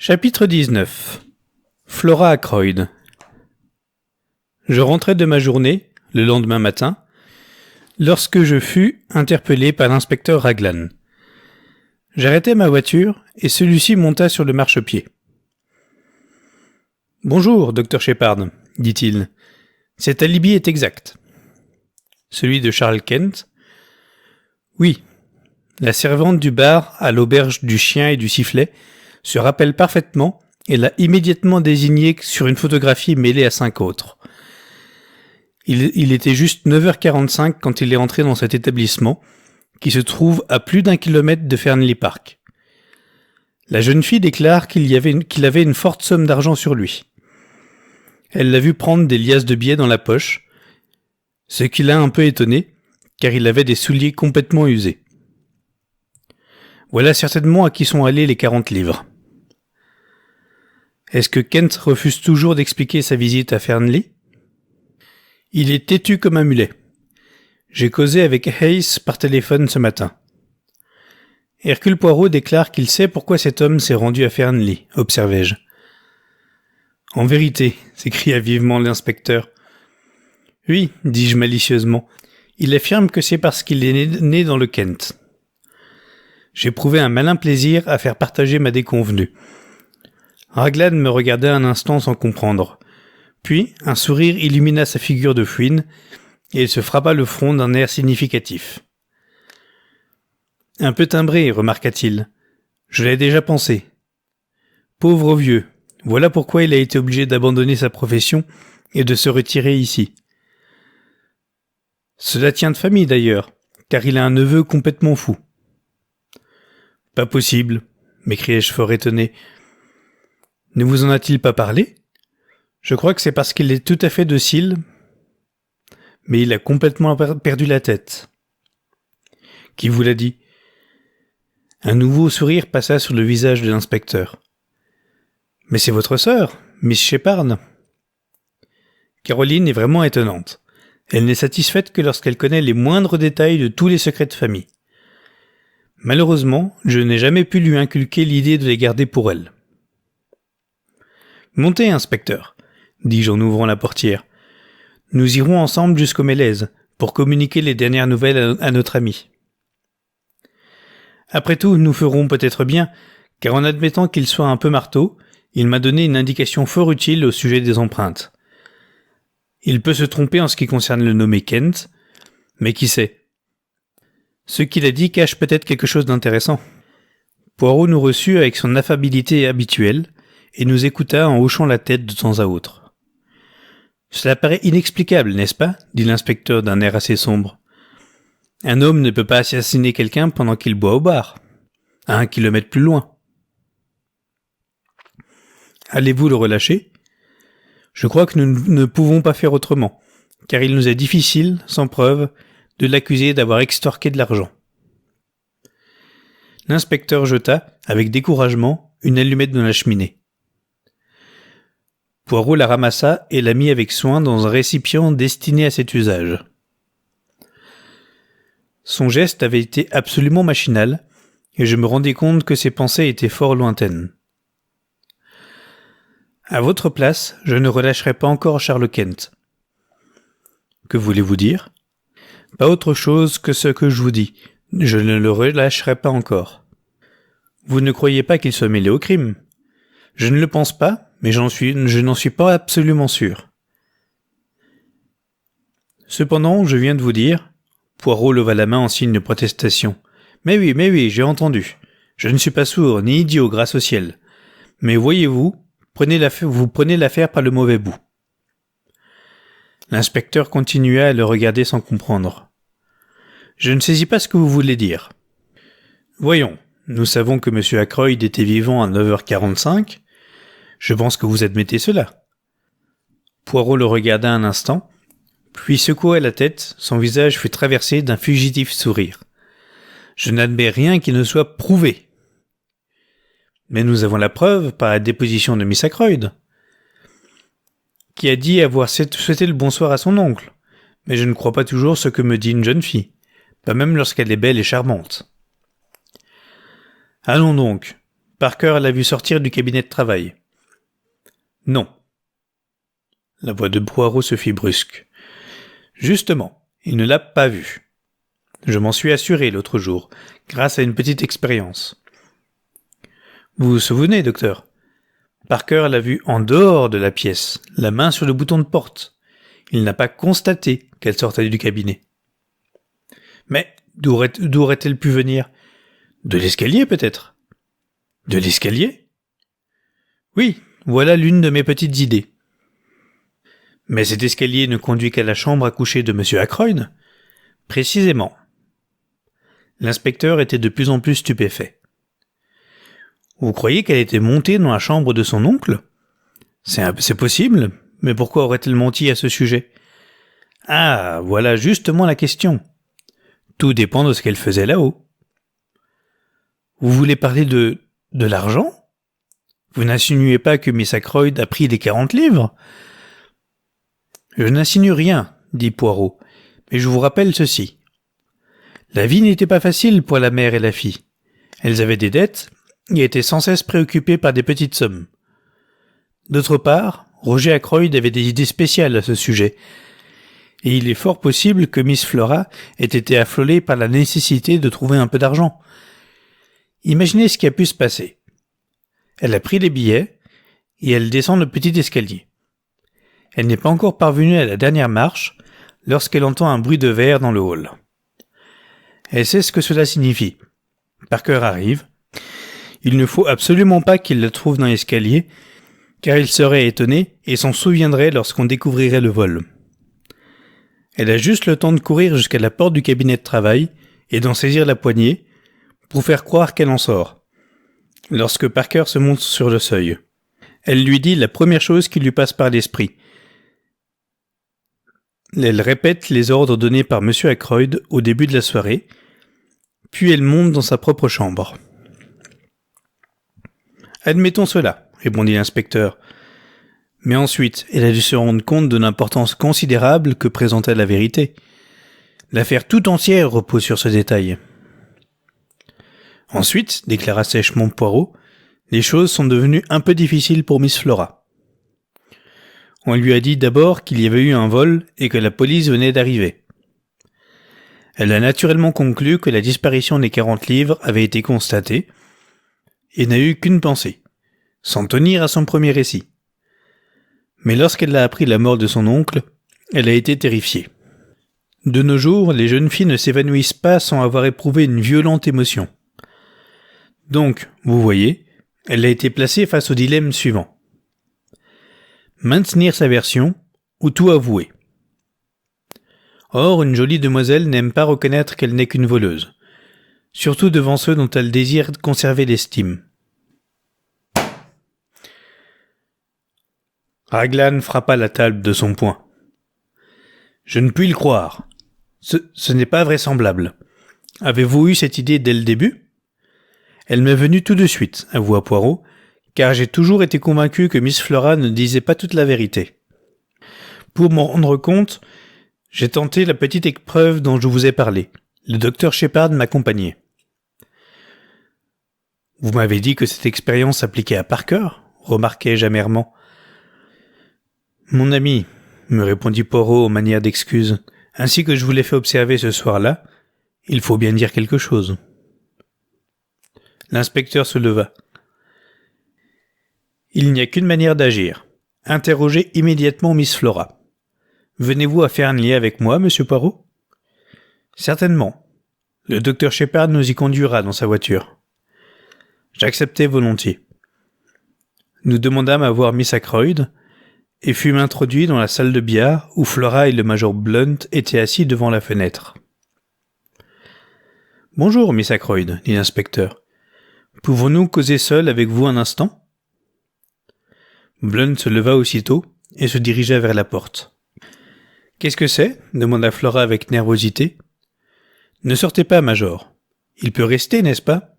Chapitre 19. Flora Ackroyd. Je rentrais de ma journée, le lendemain matin, lorsque je fus interpellé par l'inspecteur Raglan. J'arrêtai ma voiture et celui-ci monta sur le marchepied. « Bonjour, docteur Shepard, dit-il. Cet alibi est exact. »« Celui de Charles Kent ?»« Oui. La servante du bar à l'auberge du chien et du sifflet se rappelle parfaitement et l'a immédiatement désigné sur une photographie mêlée à 5 autres. Il était juste 9h45 quand il est entré dans cet établissement, qui se trouve à plus d'1 kilomètre de Fernley Park. La jeune fille déclare qu'il avait une forte somme d'argent sur lui. Elle l'a vu prendre des liasses de billets dans la poche, ce qui l'a un peu étonné, car il avait des souliers complètement usés. Voilà certainement à qui sont allés les 40 livres. Est-ce que Kent refuse toujours d'expliquer sa visite à Fernley ? Il est têtu comme un mulet. J'ai causé avec Hayes par téléphone ce matin. Hercule Poirot déclare qu'il sait pourquoi cet homme s'est rendu à Fernley, observai-je. En vérité, s'écria vivement l'inspecteur. Oui, dis-je malicieusement, il affirme que c'est parce qu'il est né dans le Kent. J'éprouvais un malin plaisir à faire partager ma déconvenue. Raglan me regarda un instant sans comprendre. Puis, un sourire illumina sa figure de fouine, et il se frappa le front d'un air significatif. « Un peu timbré, remarqua-t-il. Je l'ai déjà pensé. Pauvre vieux, voilà pourquoi il a été obligé d'abandonner sa profession et de se retirer ici. Cela tient de famille d'ailleurs, car il a un neveu complètement fou. »« Pas possible, m'écriai-je fort étonné. Ne vous en a-t-il pas parlé ? Je crois que c'est parce qu'il est tout à fait docile, mais il a complètement perdu la tête. » »« Qui vous l'a dit ? » Un nouveau sourire passa sur le visage de l'inspecteur. « Mais c'est votre sœur, Miss Shepard. » Caroline est vraiment étonnante. Elle n'est satisfaite que lorsqu'elle connaît les moindres détails de tous les secrets de famille. Malheureusement, je n'ai jamais pu lui inculquer l'idée de les garder pour elle. « Montez, inspecteur, » dis-je en ouvrant la portière. « Nous irons ensemble jusqu'au Mélèze pour communiquer les dernières nouvelles à notre ami. » Après tout, nous ferons peut-être bien, car en admettant qu'il soit un peu marteau, il m'a donné une indication fort utile au sujet des empreintes. Il peut se tromper en ce qui concerne le nommé Kent, mais qui sait ? Ce qu'il a dit cache peut-être quelque chose d'intéressant. Poirot nous reçut avec son affabilité habituelle et nous écouta en hochant la tête de temps à autre. « Cela paraît inexplicable, n'est-ce pas ? Dit l'inspecteur d'un air assez sombre. Un homme ne peut pas assassiner quelqu'un pendant qu'il boit au bar, à 1 kilomètre plus loin. Allez-vous le relâcher ? Je crois que nous ne pouvons pas faire autrement, car il nous est difficile, sans preuve, de l'accuser d'avoir extorqué de l'argent. » L'inspecteur jeta, avec découragement, une allumette dans la cheminée. Poirot la ramassa et la mit avec soin dans un récipient destiné à cet usage. Son geste avait été absolument machinal, et je me rendis compte que ses pensées étaient fort lointaines. À votre place, je ne relâcherai pas encore Charles Kent. Que voulez-vous dire ? Pas autre chose que ce que je vous dis. Je ne le relâcherai pas encore. Vous ne croyez pas qu'il soit mêlé au crime ? Je ne le pense pas, mais je n'en suis pas absolument sûr. Cependant, je viens de vous dire... Poirot leva la main en signe de protestation. Mais oui, j'ai entendu. Je ne suis pas sourd, ni idiot, grâce au ciel. Mais voyez-vous, vous prenez l'affaire par le mauvais bout. L'inspecteur continua à le regarder sans comprendre. Je ne saisis pas ce que vous voulez dire. Voyons, nous savons que M. Ackroyd était vivant à 9h45. Je pense que vous admettez cela. Poirot le regarda un instant, puis secoua la tête, son visage fut traversé d'un fugitif sourire. Je n'admets rien qui ne soit prouvé. Mais nous avons la preuve par la déposition de Miss Ackroyd, qui a dit avoir souhaité le bonsoir à son oncle. Mais je ne crois pas toujours ce que me dit une jeune fille, pas même lorsqu'elle est belle et charmante. Allons donc, Parker l'a vu sortir du cabinet de travail. Non. La voix de Poirot se fit brusque. Justement, il ne l'a pas vu. Je m'en suis assuré l'autre jour, grâce à une petite expérience. Vous vous souvenez, docteur? Parker l'a vue en dehors de la pièce, la main sur le bouton de porte. Il n'a pas constaté qu'elle sortait du cabinet. Mais d'où aurait-elle pu venir? De l'escalier, peut-être? De l'escalier? Oui, voilà l'une de mes petites idées. Mais cet escalier ne conduit qu'à la chambre à coucher de M. Ackroyd? Précisément. L'inspecteur était de plus en plus stupéfait. Vous croyez qu'elle était montée dans la chambre de son oncle? C'est possible, mais pourquoi aurait-elle menti à ce sujet? Ah, voilà justement la question. Tout dépend de ce qu'elle faisait là-haut. Vous voulez parler de l'argent? Vous n'insinuez pas que Miss Ackroyd a pris les 40 livres? Je n'insinue rien, dit Poirot, mais je vous rappelle ceci. La vie n'était pas facile pour la mère et la fille. Elles avaient des dettes et étaient sans cesse préoccupées par des petites sommes. D'autre part, Roger Ackroyd avait des idées spéciales à ce sujet, et il est fort possible que Miss Flora ait été affolée par la nécessité de trouver un peu d'argent. Imaginez ce qui a pu se passer. Elle a pris les billets, et elle descend le petit escalier. Elle n'est pas encore parvenue à la dernière marche, lorsqu'elle entend un bruit de verre dans le hall. Elle sait ce que cela signifie. Parker arrive. Il ne faut absolument pas qu'il la trouve dans l'escalier, car il serait étonné et s'en souviendrait lorsqu'on découvrirait le vol. Elle a juste le temps de courir jusqu'à la porte du cabinet de travail et d'en saisir la poignée pour faire croire qu'elle en sort. Lorsque Parker se monte sur le seuil, elle lui dit la première chose qui lui passe par l'esprit. Elle répète les ordres donnés par M. Ackroyd au début de la soirée, puis elle monte dans sa propre chambre. Admettons cela, répondit l'inspecteur. Mais ensuite, elle a dû se rendre compte de l'importance considérable que présentait la vérité. L'affaire tout entière repose sur ce détail. Ensuite, déclara sèchement Poirot, les choses sont devenues un peu difficiles pour Miss Flora. On lui a dit d'abord qu'il y avait eu un vol et que la police venait d'arriver. Elle a naturellement conclu que la disparition des 40 livres avait été constatée et n'a eu qu'une pensée, s'en tenir à son premier récit. Mais lorsqu'elle a appris la mort de son oncle, elle a été terrifiée. De nos jours, les jeunes filles ne s'évanouissent pas sans avoir éprouvé une violente émotion. Donc, vous voyez, elle a été placée face au dilemme suivant. Maintenir sa version ou tout avouer. Or, une jolie demoiselle n'aime pas reconnaître qu'elle n'est qu'une voleuse, surtout devant ceux dont elle désire conserver l'estime. Raglan frappa la table de son poing. « Je ne puis le croire. Ce n'est pas vraisemblable. Avez-vous eu cette idée dès le début ?»« Elle m'est venue tout de suite, avoua Poirot, car j'ai toujours été convaincu que Miss Flora ne disait pas toute la vérité. Pour m'en rendre compte, j'ai tenté la petite épreuve dont je vous ai parlé. Le docteur Shepard m'accompagnait. »« Vous m'avez dit que cette expérience s'appliquait à Parker ?» remarquai-je amèrement. « Mon ami, » me répondit Poirot en manière d'excuse, « ainsi que je vous l'ai fait observer ce soir-là, il faut bien dire quelque chose. » L'inspecteur se leva. « Il n'y a qu'une manière d'agir. Interrogez immédiatement Miss Flora. Venez-vous à Fernley avec moi, monsieur Poirot ? » ?»« Certainement. Le docteur Shepard nous y conduira dans sa voiture. » J'acceptai volontiers. Nous demandâmes à voir Miss Ackroyd, et fûmes introduits dans la salle de billard où Flora et le major Blunt étaient assis devant la fenêtre. « Bonjour, Miss Ackroyd, » dit l'inspecteur. « Pouvons-nous causer seuls avec vous un instant ?» Blunt se leva aussitôt et se dirigea vers la porte. « Qu'est-ce que c'est ?» demanda Flora avec nervosité. « Ne sortez pas, major. Il peut rester, n'est-ce pas ?»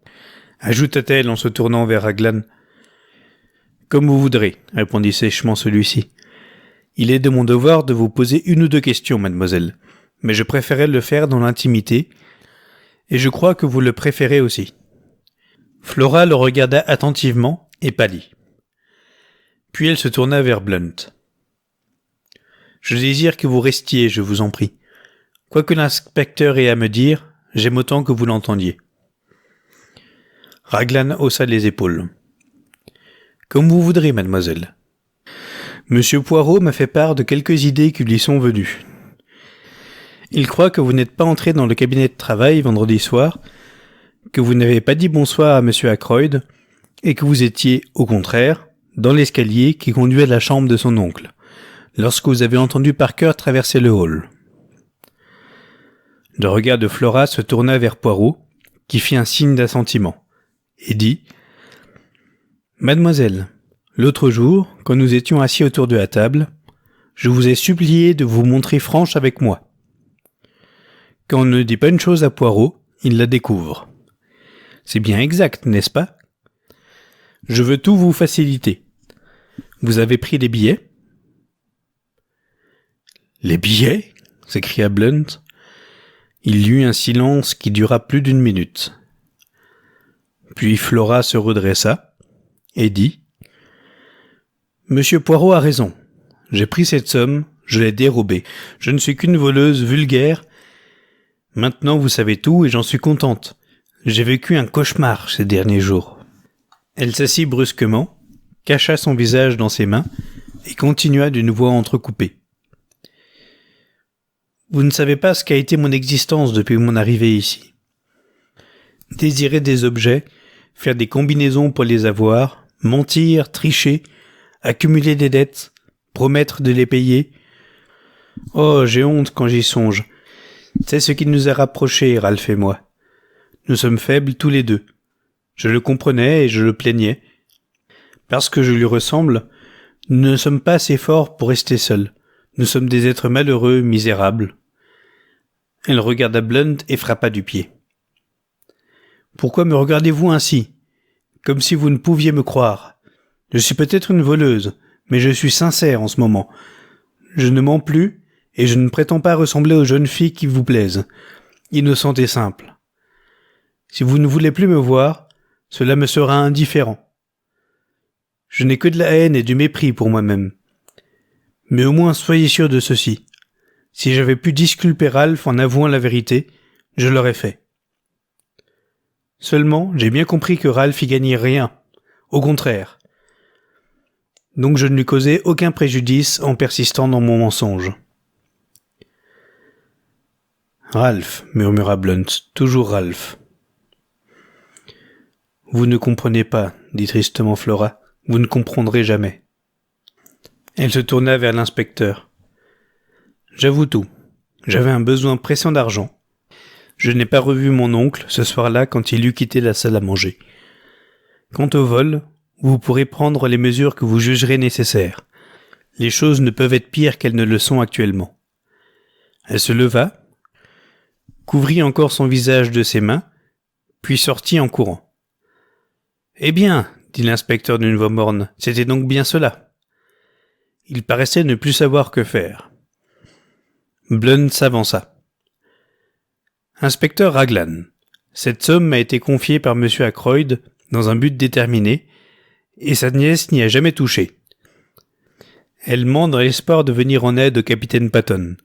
ajouta-t-elle en se tournant vers Raglan. « Comme vous voudrez, » répondit sèchement celui-ci. « Il est de mon devoir de vous poser une ou deux questions, mademoiselle, mais je préférais le faire dans l'intimité, et je crois que vous le préférez aussi. » Flora le regarda attentivement et pâlit. Puis elle se tourna vers Blunt. « Je désire que vous restiez, je vous en prie. Quoi que l'inspecteur ait à me dire, j'aime autant que vous l'entendiez. » Raglan haussa les épaules. « Comme vous voudrez, mademoiselle. Monsieur Poirot m'a fait part de quelques idées qui lui sont venues. Il croit que vous n'êtes pas entré dans le cabinet de travail vendredi soir, que vous n'avez pas dit bonsoir à monsieur Ackroyd, et que vous étiez, au contraire, dans l'escalier qui conduit à la chambre de son oncle, lorsque vous avez entendu Parker traverser le hall. » Le regard de Flora se tourna vers Poirot, qui fit un signe d'assentiment, et dit « Mademoiselle, l'autre jour, quand nous étions assis autour de la table, je vous ai supplié de vous montrer franche avec moi. Quand on ne dit pas une chose à Poirot, il la découvre. C'est bien exact, n'est-ce pas? Je veux tout vous faciliter. Vous avez pris les billets? » « Les billets ?» s'écria Blunt. Il y eut un silence qui dura plus d'une minute. Puis Flora se redressa et dit « Monsieur Poirot a raison. J'ai pris cette somme, je l'ai dérobée. Je ne suis qu'une voleuse vulgaire. Maintenant vous savez tout et j'en suis contente. J'ai vécu un cauchemar ces derniers jours. » Elle s'assit brusquement, cacha son visage dans ses mains et continua d'une voix entrecoupée. « Vous ne savez pas ce qu'a été mon existence depuis mon arrivée ici. Désirer des objets, faire des combinaisons pour les avoir, mentir, tricher, accumuler des dettes, promettre de les payer. Oh, j'ai honte quand j'y songe. C'est ce qui nous a rapprochés, Ralph et moi. Nous sommes faibles tous les deux. Je le comprenais et je le plaignais. Parce que je lui ressemble, nous ne sommes pas assez forts pour rester seuls. Nous sommes des êtres malheureux, misérables. » Elle regarda Blunt et frappa du pied. « Pourquoi me regardez-vous ainsi? Comme si vous ne pouviez me croire. Je suis peut-être une voleuse, mais je suis sincère en ce moment. Je ne mens plus, et je ne prétends pas ressembler aux jeunes filles qui vous plaisent, innocentes et simples. Si vous ne voulez plus me voir, cela me sera indifférent. Je n'ai que de la haine et du mépris pour moi-même. Mais au moins soyez sûr de ceci. Si j'avais pu disculper Ralph en avouant la vérité, je l'aurais fait. Seulement, j'ai bien compris que Ralph y gagnait rien. Au contraire. Donc je ne lui causais aucun préjudice en persistant dans mon mensonge. » « Ralph, » murmura Blunt, « toujours Ralph. »« Vous ne comprenez pas, » dit tristement Flora. « Vous ne comprendrez jamais. » Elle se tourna vers l'inspecteur. « J'avoue tout. J'avais un besoin pressant d'argent. Je n'ai pas revu mon oncle ce soir-là quand il eut quitté la salle à manger. Quant au vol, vous pourrez prendre les mesures que vous jugerez nécessaires. Les choses ne peuvent être pires qu'elles ne le sont actuellement. » Elle se leva, couvrit encore son visage de ses mains, puis sortit en courant. « Eh bien, dit l'inspecteur d'une voix morne, c'était donc bien cela. » Il paraissait ne plus savoir que faire. Blunt s'avança. « Inspecteur Raglan, cette somme m'a été confiée par monsieur Ackroyd dans un but déterminé, et sa nièce n'y a jamais touché. Elle ment dans l'espoir de venir en aide au capitaine Patton.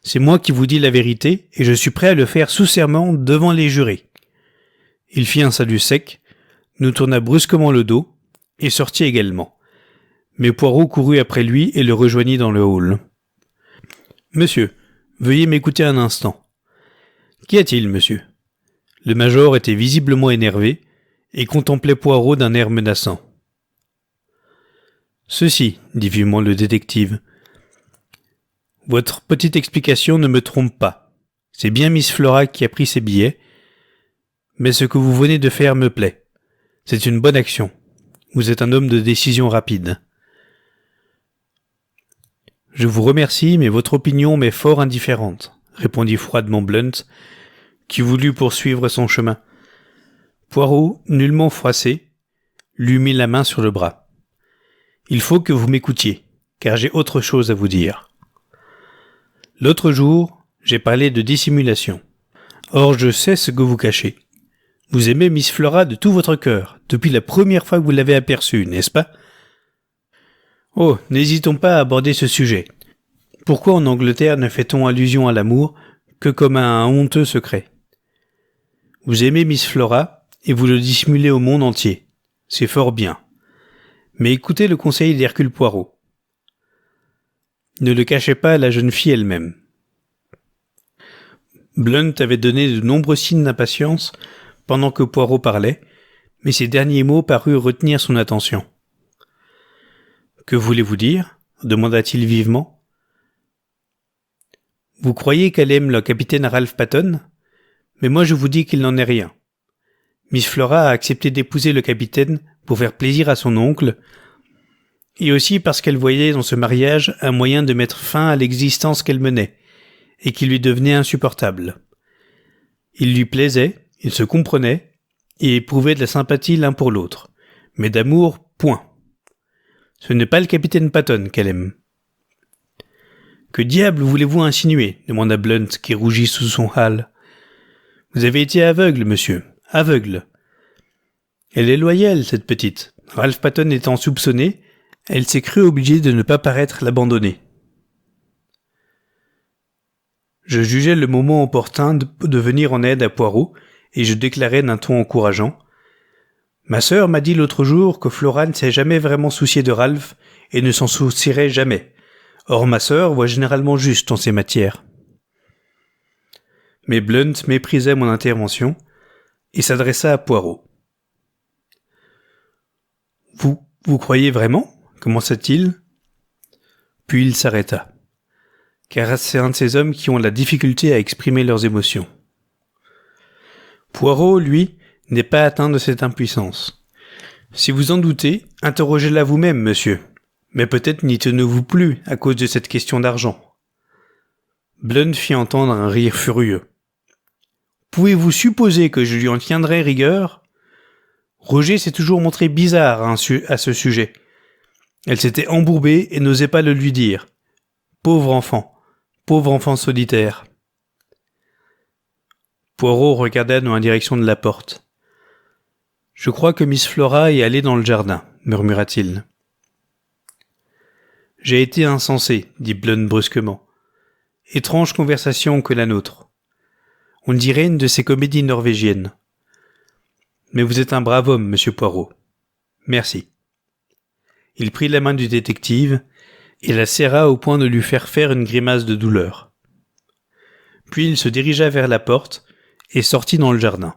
C'est moi qui vous dis la vérité, et je suis prêt à le faire sous serment devant les jurés. » Il fit un salut sec, nous tourna brusquement le dos, et sortit également. Mais Poirot courut après lui et le rejoignit dans le hall. « Monsieur, veuillez m'écouter un instant. »« Qu'y a-t-il, monsieur ?» Le major était visiblement énervé, et contemplait Poirot d'un air menaçant. « Ceci, dit vivement le détective. Votre petite explication ne me trompe pas. C'est bien Miss Flora qui a pris ses billets, mais ce que vous venez de faire me plaît. C'est une bonne action. Vous êtes un homme de décision rapide. »« Je vous remercie, mais votre opinion m'est fort indifférente, » répondit froidement Blunt, qui voulut poursuivre son chemin. Poirot, nullement froissé, lui mit la main sur le bras. « Il faut que vous m'écoutiez, car j'ai autre chose à vous dire. L'autre jour, j'ai parlé de dissimulation. Or, je sais ce que vous cachez. Vous aimez Miss Flora de tout votre cœur, depuis la première fois que vous l'avez aperçue, n'est-ce pas? Oh, n'hésitons pas à aborder ce sujet. Pourquoi en Angleterre ne fait-on allusion à l'amour que comme à un honteux secret? Vous aimez Miss Flora, et vous le dissimulez au monde entier. C'est fort bien. Mais écoutez le conseil d'Hercule Poirot. Ne le cachez pas à la jeune fille elle-même. Blunt avait donné de nombreux signes d'impatience pendant que Poirot parlait, mais ces derniers mots parurent retenir son attention. « Que voulez-vous dire » demanda-t-il vivement. « Vous croyez qu'elle aime le capitaine Ralph Patton ? Mais moi je vous dis qu'il n'en est rien. Miss Flora a accepté d'épouser le capitaine pour faire plaisir à son oncle, et aussi parce qu'elle voyait dans ce mariage un moyen de mettre fin à l'existence qu'elle menait, et qui lui devenait insupportable. Il lui plaisait, ils se comprenaient, et éprouvaient de la sympathie l'un pour l'autre, mais d'amour, point. Ce n'est pas le capitaine Patton qu'elle aime. « Que diable voulez-vous insinuer » demanda Blunt, qui rougit sous son hâle. « Vous avez été aveugle, monsieur, aveugle. Elle est loyale, cette petite. Ralph Patton étant soupçonné, elle s'est crue obligée de ne pas paraître l'abandonner. Je jugeais le moment opportun de venir en aide à Poirot, et je déclarai d'un ton encourageant. Ma sœur m'a dit l'autre jour que Flora ne s'est jamais vraiment souciée de Ralph et ne s'en soucierait jamais. Or ma sœur voit généralement juste en ces matières. Mais Blunt méprisait mon intervention et s'adressa à Poirot. Vous croyez vraiment ? Commença-t-il. Puis il s'arrêta, car c'est un de ces hommes qui ont la difficulté à exprimer leurs émotions. Poirot, lui, n'est pas atteint de cette impuissance. Si vous en doutez, interrogez-la vous-même, monsieur. Mais peut-être n'y tenez-vous plus à cause de cette question d'argent. Blunt fit entendre un rire furieux. Pouvez-vous supposer que je lui en tiendrais rigueur ? Roger s'est toujours montré bizarre à ce sujet. Elle s'était embourbée et n'osait pas le lui dire. Pauvre enfant solitaire. Poirot regarda dans la direction de la porte. « Je crois que Miss Flora est allée dans le jardin, » murmura-t-il. « J'ai été insensé, » dit Blunt brusquement. « Étrange conversation que la nôtre. On dirait une de ces comédies norvégiennes. Mais vous êtes un brave homme, monsieur Poirot. Merci. » Il prit la main du détective et la serra au point de lui faire une grimace de douleur. Puis il se dirigea vers la porte et sortit dans le jardin.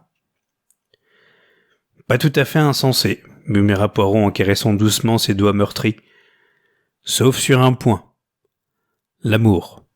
« Pas tout à fait insensé, » murmura Poirot en caressant doucement ses doigts meurtris. « Sauf sur un point. L'amour. »